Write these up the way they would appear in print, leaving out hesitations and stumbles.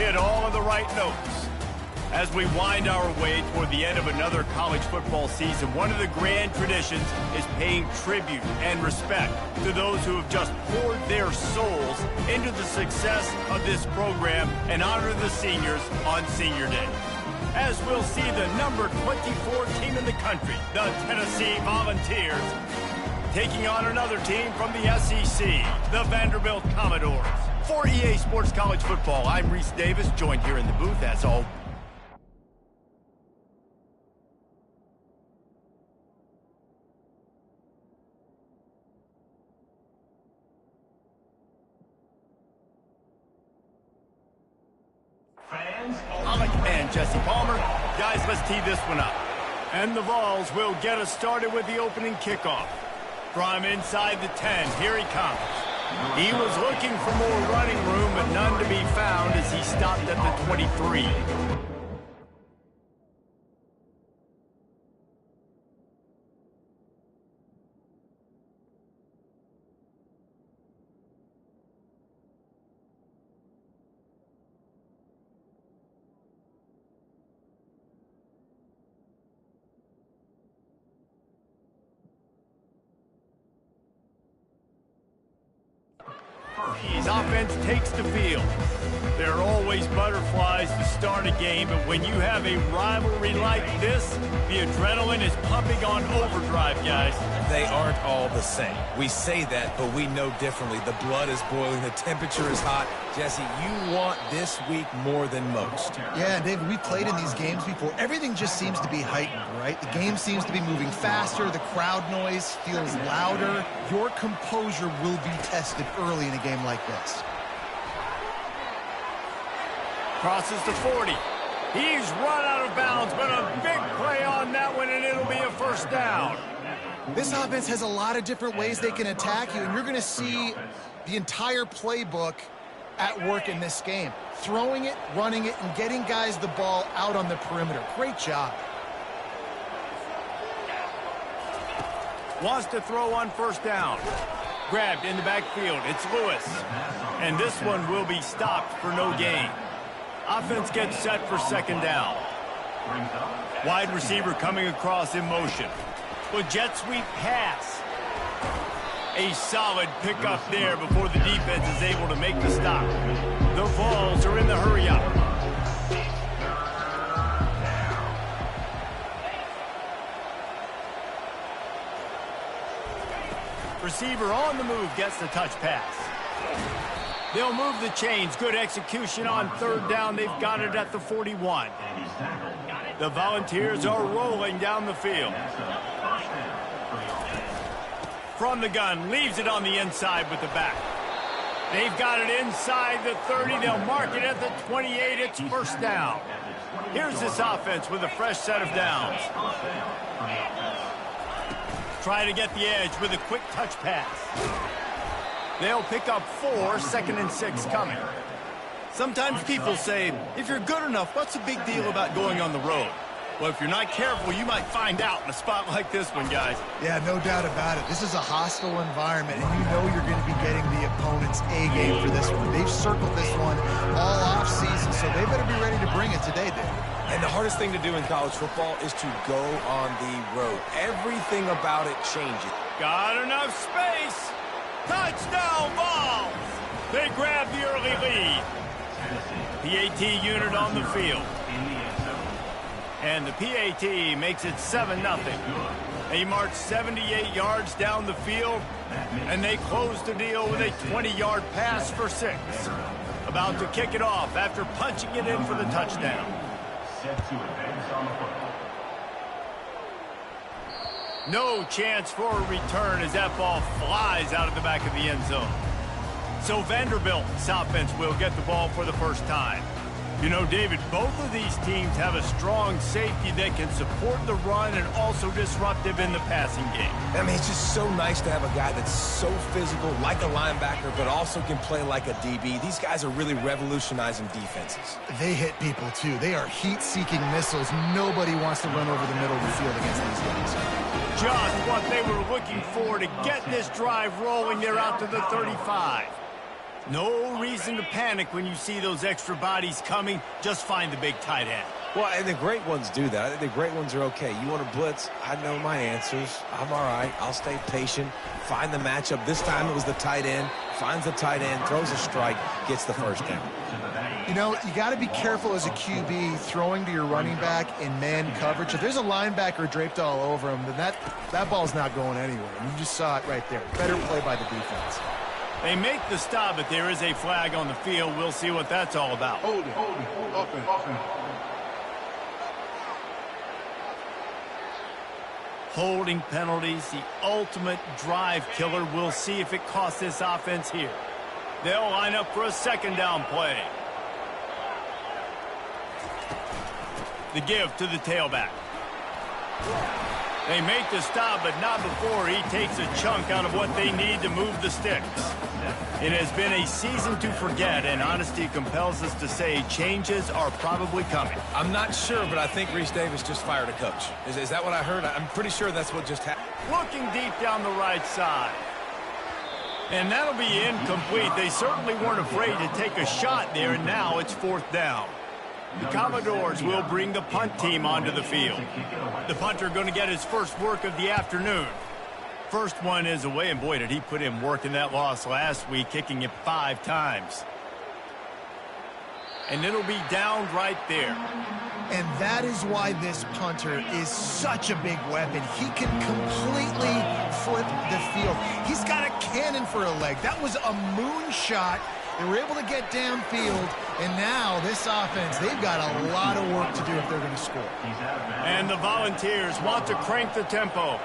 hit all of the right notes. As we wind our way toward the end of another college football season, one of the grand traditions is paying tribute and respect to those who have just poured their souls into the success of this program and honor the seniors on Senior Day. As we'll see the number 24 team in the country, the Tennessee Volunteers, taking on another team from the SEC, the Vanderbilt Commodores. For EA Sports College Football, I'm Reese Davis, joined here in the booth as always. And Jesse Palmer. Guys, let's tee this one up. And the Vols will get us started with the opening kickoff. From inside the 10, here he comes. He was looking for more running room, but none to be found as he stopped at the 23. His offense takes the field. There are always butterflies to start a game, but when you have a rivalry like this, the adrenaline is pumping on overdrive, guys. They aren't all the same. We say that, but we know differently. The blood is boiling. The temperature is hot. Jesse, you want this week more than most. Yeah, David, we played in these games before. Everything just seems to be heightened, right? The game seems to be moving faster. The crowd noise feels louder. Your composure will be tested early in a game like this. Crosses to 40. He's run out of bounds, but a big play on that one, and it'll be a first down. This offense has a lot of different ways they can attack you, and you're going to see the entire playbook at work in this game. Throwing it, running it, and getting guys the ball out on the perimeter. Great job. Wants to throw on first down. Grabbed in the backfield. It's Lewis. And this one will be stopped for no gain. Offense gets set for second down. Wide receiver coming across in motion. With jet sweep pass. A solid pickup there before the defense is able to make the stop. The Vols are in the hurry up. Receiver on the move gets the touch pass. They'll move the chains. Good execution on third down. They've got it at the 41. The Volunteers are rolling down the field. From the gun, leaves it on the inside with the back. They've got it inside the 30. They'll mark it at the 28. It's first down. Here's this offense with a fresh set of downs. Try to get the edge with a quick touch pass. They'll pick up 4, 2nd and 6 coming. Sometimes people say, if you're good enough, what's the big deal about going on the road? Well, if you're not careful, you might find out in a spot like this one, guys. Yeah, no doubt about it. This is a hostile environment, and you know you're going to be getting the opponent's A-game for this one. They've circled this one all off-season, so they better be ready to bring it today, Dave. And the hardest thing to do in college football is to go on the road. Everything about it changes. Got enough space. Touchdown, Vols! They grab the early lead. PAT unit on the field. And the PAT makes it 7-0. They march 78 yards down the field, and they close the deal with a 20-yard pass for 6. About to kick it off after punching it in for the touchdown. No chance for a return as that ball flies out of the back of the end zone. So Vanderbilt's offense will get the ball for the first time. You know, David, both of these teams have a strong safety that can support the run and also disruptive in the passing game. I mean, it's just so nice to have a guy that's so physical, like a linebacker, but also can play like a DB. These guys are really revolutionizing defenses. They hit people, too. They are heat-seeking missiles. Nobody wants to run over the middle of the field against these guys. Just what they were looking for to get this drive rolling. They're out to the 35. No reason to panic when you see those extra bodies coming. Just find the big tight end. Well, and the great ones do that. I think the great ones are okay. You want to blitz? I know my answers. I'm all right. I'll stay patient. Find the matchup. This time it was the tight end. Finds the tight end, throws a strike, gets the first down. You know, you got to be careful as a QB throwing to your running back in man coverage. If there's a linebacker draped all over him, then that ball's not going anywhere. And you just saw it right there. Better play by the defense. They make the stop, but there is a flag on the field. We'll see what that's all about. Hold it. Offense. Holding penalties, the ultimate drive killer. We'll see if it costs this offense here. They'll line up for a second down play. The give to the tailback. They make the stop, but not before he takes a chunk out of what they need to move the sticks. It has been a season to forget, and honesty compels us to say changes are probably coming. I'm not sure, but I think Reese Davis just fired a coach. Is that what I heard? I'm pretty sure that's what just happened. Looking deep down the right side. And that'll be incomplete. They certainly weren't afraid to take a shot there, and now it's fourth down. The Commodores will bring the punt team onto the field. The punter going to get his first work of the afternoon. First one is away, and boy, did he put in work in that loss last week, kicking it 5 times. And it'll be down right there. And that is why this punter is such a big weapon. He can completely flip the field. He's got a cannon for a leg. That was a moonshot. They were able to get downfield, and now this offense, they've got a lot of work to do if they're going to score. And the Volunteers want to crank the tempo.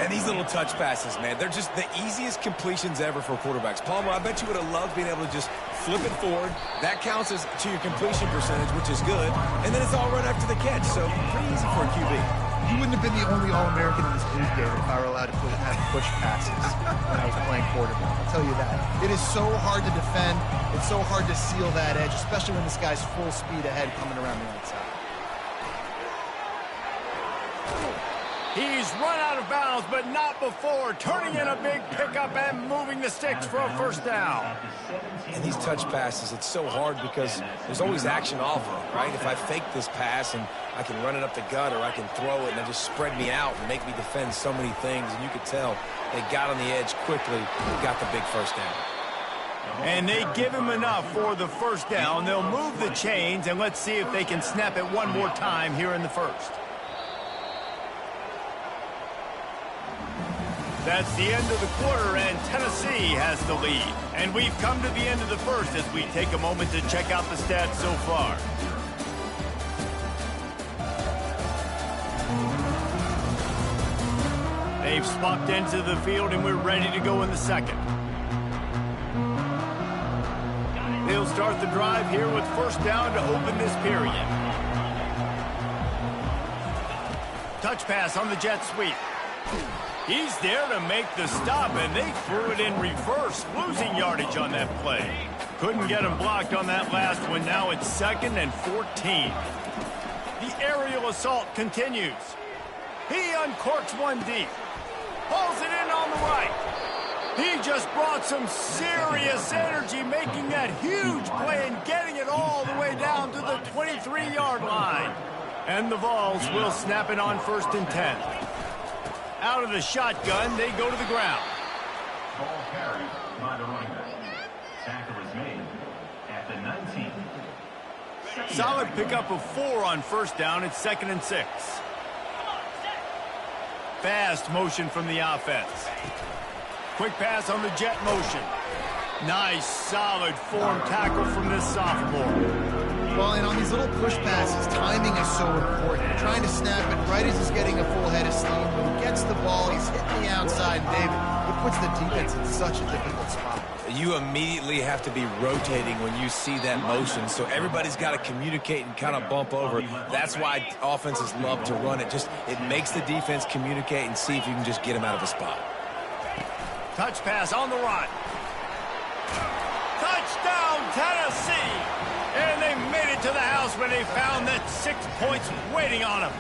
And these little touch passes, man, they're just the easiest completions ever for quarterbacks. Palmer, I bet you would have loved being able to just flip it forward. That counts as to your completion percentage, which is good. And then it's all right after the catch, so pretty easy for a QB. You wouldn't have been the only All-American in this booth, David, if I were allowed to have push passes when I was playing quarterback. I'll tell you that. It is so hard to defend. It's so hard to seal that edge, especially when this guy's full speed ahead coming around the outside. He's run out of bounds, but not before turning in a big pickup and moving the sticks for a first down. And these touch passes, it's so hard because there's always action off of it, right? If I fake this pass and I can run it up the gut, or I can throw it and it just spread me out and make me defend so many things, and you could tell they got on the edge quickly and got the big first down. And they give him enough for the first down. They'll move the chains, and let's see if they can snap it one more time here in the first. That's the end of the quarter, and Tennessee has the lead. And we've come to the end of the first as we take a moment to check out the stats so far. They've swapped into the field, and we're ready to go in the second. They'll start the drive here with first down to open this period. Touch pass on the jet sweep. He's there to make the stop, and they threw it in reverse, losing yardage on that play. Couldn't get him blocked on that last one. Now it's 2nd and 14. The aerial assault continues. He uncorks one deep. Pulls it in on the right. He just brought some serious energy, making that huge play and getting it all the way down to the 23-yard line. And the Vols will snap it on 1st and 10. Out of the shotgun, they go to the ground. Ball carried by the running back. Tackle is made at the 19. Solid pickup of 4 on first down. It's 2nd and 6. Fast motion from the offense. Quick pass on the jet motion. Nice, solid form tackle from this sophomore. Well, and on these little push passes, timing is so important. You're trying to snap it right as he's getting a full head of steam. When he gets the ball, he's hitting the outside, and David, it puts the defense in such a difficult spot. You immediately have to be rotating when you see that motion, so everybody's got to communicate and kind of bump over. That's why offenses love to run it. It makes the defense communicate and see if you can just get him out of a spot. Touch pass on the run. Touchdown, Tennessee! And they made it to the house when they found that 6 points waiting on them.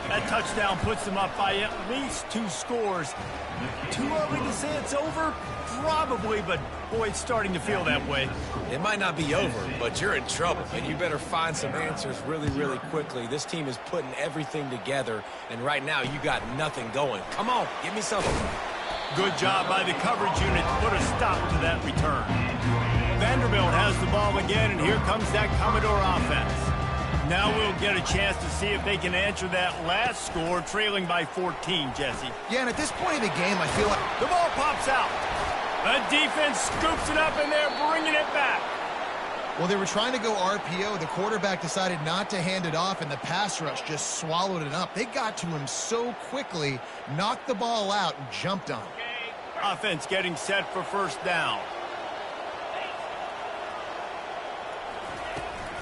That touchdown puts them up by at least 2 scores. Too early to say it's over? Probably, but Boy, it's starting to feel that way. It might not be over, but you're in trouble, and you better find some answers really, really quickly. This team is putting everything together, and right now you got nothing going. Come on, give me something. Good job by the coverage unit to put a stop to that return. Vanderbilt has the ball again, and here comes that Commodore offense. Now we'll get a chance to see if they can answer that last score, trailing by 14, Jesse. Yeah, and at this point of the game, I feel like the ball pops out. The defense scoops it up, and they're bringing it back. well, they were trying to go RPO. The quarterback decided not to hand it off, and the pass rush just swallowed it up. They got to him so quickly, knocked the ball out, and jumped on it. Offense getting set for first down.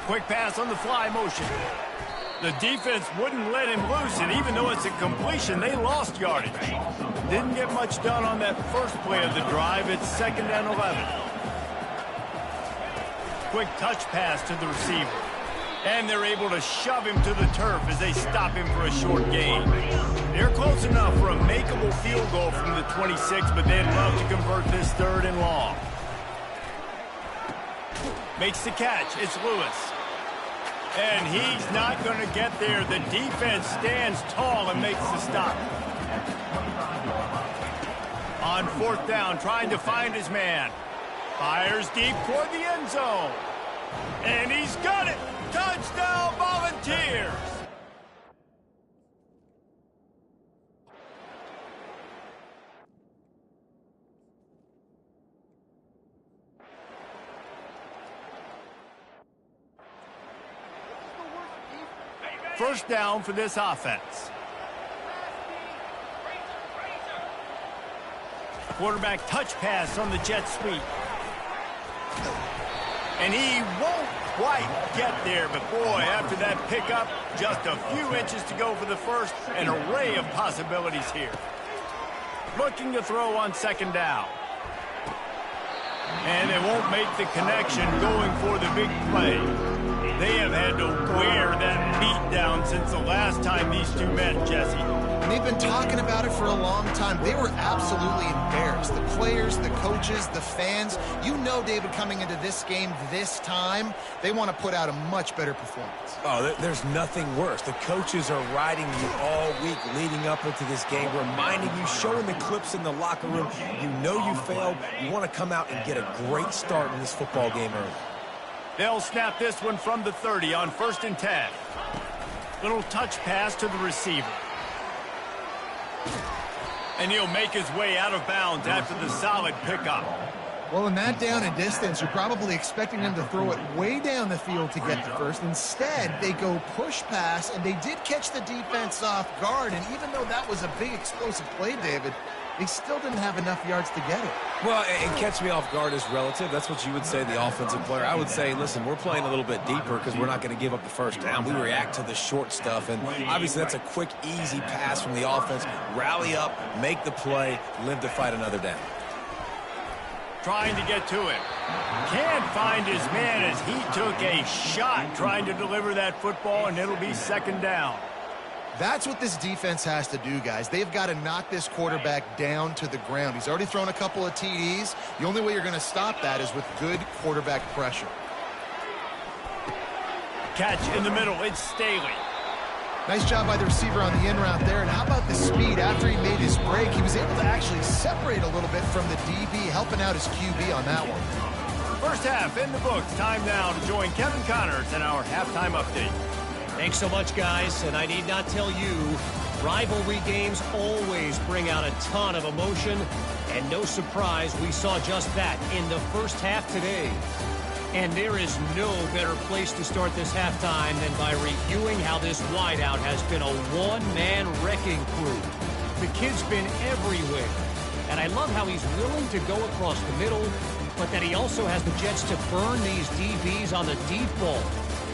Quick pass on the fly motion. The defense wouldn't let him loose, and even though it's a completion, they lost yardage. Didn't get much done on that first play of the drive. It's 2nd and 11. Quick touch pass to the receiver. And they're able to shove him to the turf as they stop him for a short gain. They're close enough for a makeable field goal from the 26, but they'd love to convert this 3rd and long. Makes the catch. It's Lewis. And he's not going to get there. The defense stands tall and makes the stop. On 4th down, trying to find his man. Fires deep toward the end zone. And he's got it. Touchdown, Volunteers. First down for this offense. Quarterback touch pass on the jet sweep. And he won't quite get there, but boy, after that pickup, just a few inches to go for the first. An array of possibilities here. Looking to throw on 2nd down. And they won't make the connection going for the big play. They have had to wear that beat down since the last time these two met, Jesse. And they've been talking about it for a long time. They were absolutely embarrassed. The players, the coaches, the fans. You know, David, coming into this game this time, they want to put out a much better performance. Oh, there's nothing worse. The coaches are riding you all week leading up into this game, reminding you, showing the clips in the locker room. You know you failed. You want to come out and get a great start in this football game early. They'll snap this one from the 30 on 1st and 10. Little touch pass to the receiver. And he'll make his way out of bounds after the solid pickup. Well, in that down and distance, you're probably expecting them to throw it way down the field to get the first. Instead, they go push pass, and they did catch the defense off guard. And even though that was a big explosive play, David, they still didn't have enough yards to get it. Well, and catch me off guard is relative. That's what you would say, the offensive player. I would say, listen, we're playing a little bit deeper because we're not going to give up the first down. We react to the short stuff, and obviously that's a quick, easy pass from the offense. Rally up, make the play, live to fight another down. Trying to get to him. Can't find his man as he took a shot trying to deliver that football, and it'll be 2nd down. That's what this defense has to do, guys. They've got to knock this quarterback down to the ground. He's already thrown a couple of TDs. The only way you're going to stop that is with good quarterback pressure. Catch in the middle. It's Staley. Nice job by the receiver on the in route there. And how about the speed? After he made his break, he was able to actually separate a little bit from the DB, helping out his QB on that one. First half in the books. Time now to join Kevin Connors in our halftime update. Thanks so much, guys, and I need not tell you, rivalry games always bring out a ton of emotion, and no surprise, we saw just that in the first half today. And there is no better place to start this halftime than by reviewing how this wideout has been a one-man wrecking crew. The kid's been everywhere, and I love how he's willing to go across the middle, but that he also has the jets to burn these DBs on the deep ball.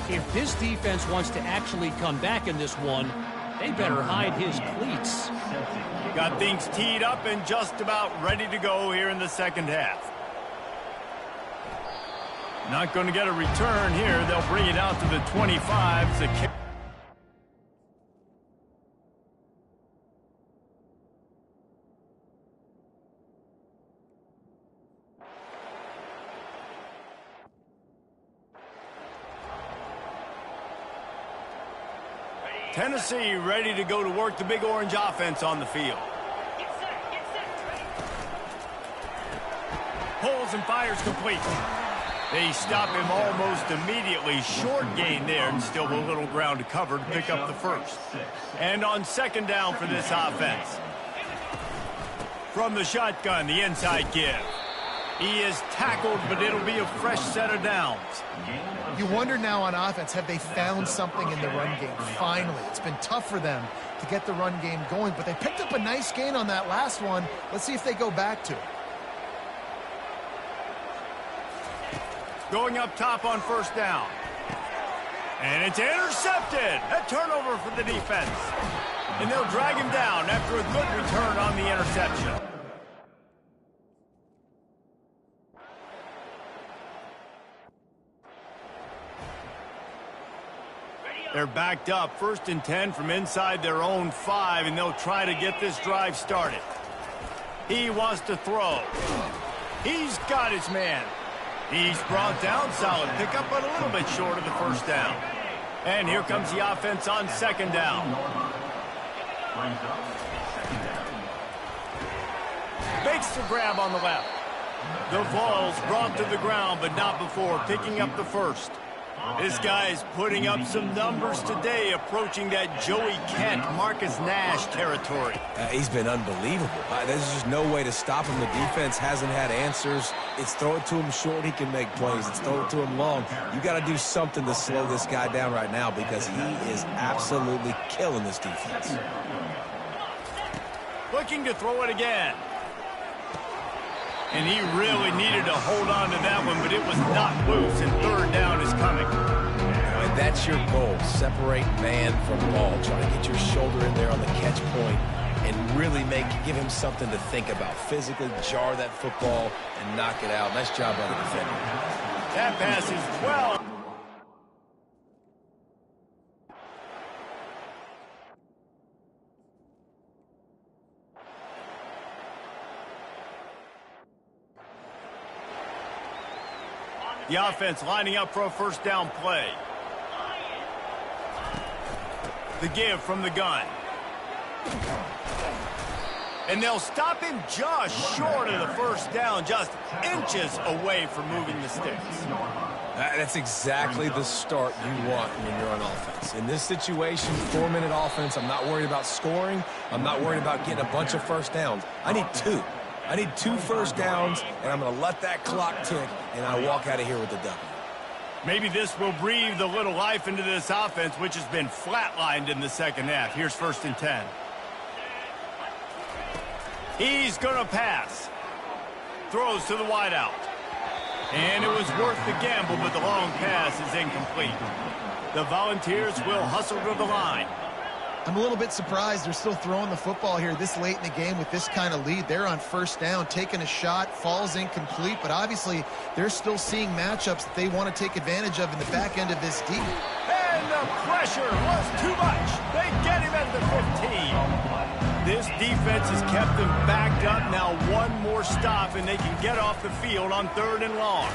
If this defense wants to actually come back in this one, they better hide his cleats. Got things teed up and just about ready to go here in the 2nd half. Not going to get a return here. They'll bring it out to the 25. The Tennessee ready to go to work the Big Orange offense on the field. Pulls and fires complete. They stop him almost immediately. Short gain there, and still a little ground to cover to pick up the first. And on second down for this offense. From the shotgun, the inside give. He is tackled, but it'll be a fresh set of downs. You wonder now on offense, have they found something in the run game? Finally, it's been tough for them to get the run game going, but they picked up a nice gain on that last one. Let's see if they go back to it. Going up top on first down. And it's intercepted. A turnover for the defense. And they'll drag him down after a good return on the interception. They're backed up, 1st and 10 from inside their own 5, and they'll try to get this drive started. He wants to throw. He's got his man. He's brought down, solid pickup, but a little bit short of the first down. And here comes the offense on second down. Makes the grab on the left. The ball's brought to the ground, but not before picking up the first. This guy is putting up some numbers today, approaching that Joey Kent, Marcus Nash territory. He's been unbelievable. There's just no way to stop him. The defense hasn't had answers. It's throw it to him short, he can make plays. It's throw it to him long. You got to do something to slow this guy down right now because he is absolutely killing this defense. Looking to throw it again. And he really needed to hold on to that one, but it was not loose, and third down is coming. And that's your goal. Separate man from ball. Try to get your shoulder in there on the catch point and really give him something to think about. Physically jar that football and knock it out. Nice job by the defender. That pass is well. The offense lining up for a first down play. The give from the gun. And they'll stop him just short of the first down, just inches away from moving the sticks. That's exactly the start you want when you're on offense. In this situation, 4-minute offense, I'm not worried about scoring. I'm not worried about getting a bunch of first downs. I need 2. I need 2 first downs, and I'm going to let that clock tick, and I walk out of here with the W. Maybe this will breathe a little life into this offense, which has been flatlined in the second half. Here's 1st and 10. He's going to pass. Throws to the wideout. And it was worth the gamble, but the long pass is incomplete. The Volunteers will hustle to the line. I'm a little bit surprised they're still throwing the football here this late in the game with this kind of lead. They're on first down, taking a shot, falls incomplete, but obviously they're still seeing matchups that they want to take advantage of in the back end of this deep. And the pressure was too much. They get him at the 15. This defense has kept them backed up. Now one more stop, and they can get off the field on 3rd and long.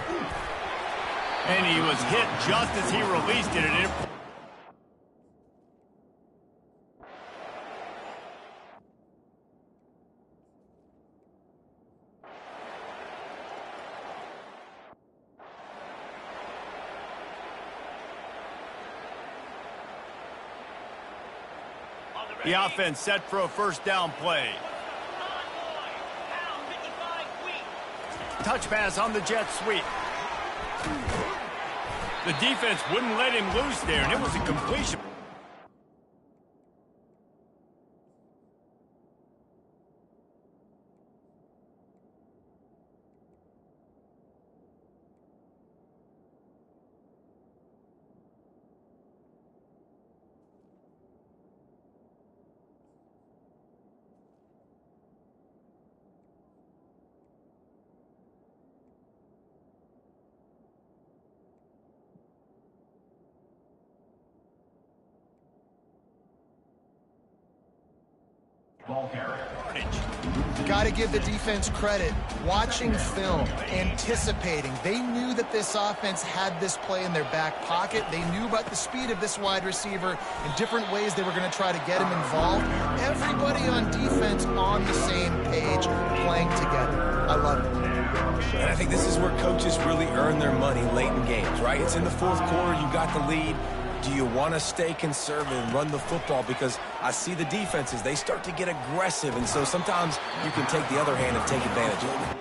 And he was hit just as he released it, and it the offense set for a first down play. Touch pass on the jet sweep. The defense wouldn't let him loose there, and it was a completion. Ball carrier. Got to give the defense credit. Watching film, anticipating. They knew that this offense had this play in their back pocket. They knew about the speed of this wide receiver and different ways they were going to try to get him involved. Everybody on defense on the same page, playing together. I love it. And I think this is where coaches really earn their money late in games, right? It's in the fourth quarter. You got the lead. Do you want to stay conservative and run the football? Because I see the defenses, they start to get aggressive, and so sometimes you can take the other hand and take advantage of it.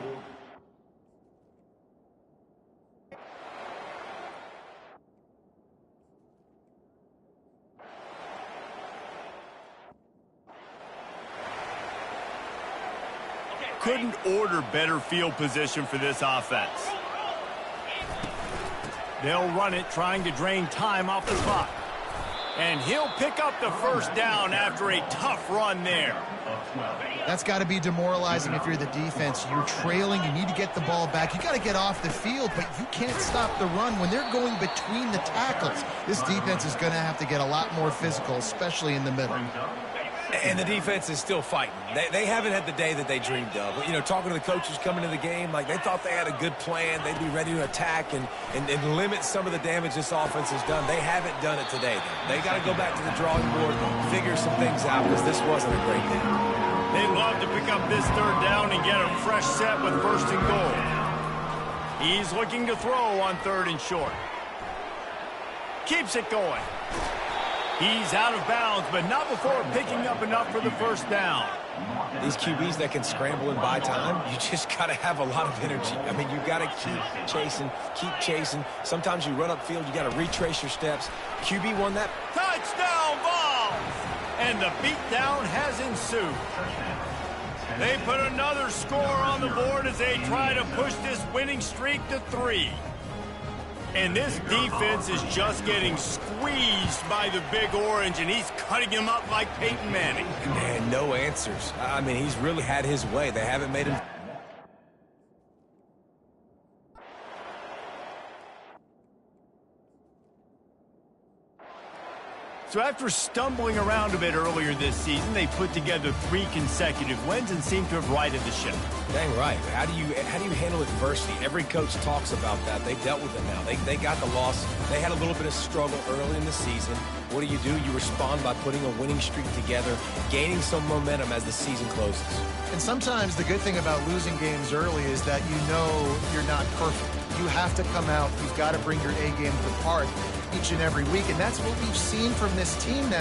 Couldn't order better field position for this offense. They'll run it, trying to drain time off the clock. And he'll pick up the first down after a tough run there. That's got to be demoralizing if you're the defense. You're trailing. You need to get the ball back. You got to get off the field, but you can't stop the run. When they're going between the tackles, this defense is going to have to get a lot more physical, especially in the middle. And the defense is still fighting. They haven't had the day that they dreamed of. You know, talking to the coaches coming to the game, like they thought they had a good plan. They'd be ready to attack and limit some of the damage this offense has done. They haven't done it today, though. They got to go back to the drawing board and figure some things out because this wasn't a great day. They'd love to pick up this third down and get a fresh set with first and goal. He's looking to throw on third and short. Keeps it going. He's out of bounds, but not before picking up enough for the first down. These QBs that can scramble and buy time, you just got to have a lot of energy. I mean, you got to keep chasing. Sometimes you run upfield, you got to retrace your steps. QB won that. Touchdown ball! And the beatdown has ensued. They put another score on the board as they try to push this winning streak to 3. And this defense is just getting squeezed by the Big Orange, and he's cutting him up like Peyton Manning. And no answers. I mean, he's really had his way. They haven't made him... So after stumbling around a bit earlier this season, they put together 3 consecutive wins and seem to have righted the ship. Dang right. How do you handle adversity? Every coach talks about that. They dealt with it now. They got the loss. They had a little bit of struggle early in the season. What do? You respond by putting a winning streak together, gaining some momentum as the season closes. And sometimes the good thing about losing games early is that you know you're not perfect. You have to come out. You've got to bring your A game to the park each and every week. And that's what we've seen from this team now.